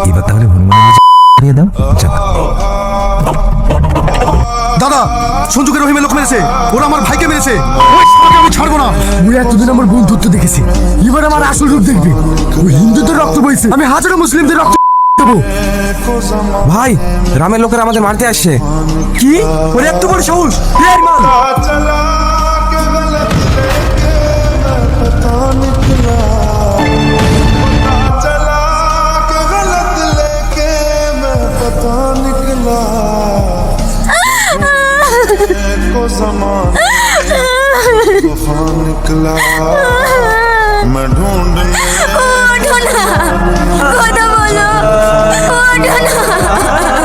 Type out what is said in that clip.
এবার তাহলে হনুমান দাও। দাদা, সঞ্জুকে রহিমের লোক মেরেছে, ওরা আমার ভাইকে মেরেছে, ওই শালাকে আমি ছাড়বো না। ওই এতদিন আমার বন্ধুত্ব দেখেছি, এবার আমার আসল রূপ দেখবি। ওই হিন্দুদের রক্ত বইছে, আমি হাজারো মুসলিমদের রক্ত দেবো। ভাই, রামের লোকেরা আমাদের মারতে আসছে। কি ওর এত বড় সাহস? এই মার। मैं ढूंढने কথা বলো, ওঠো না।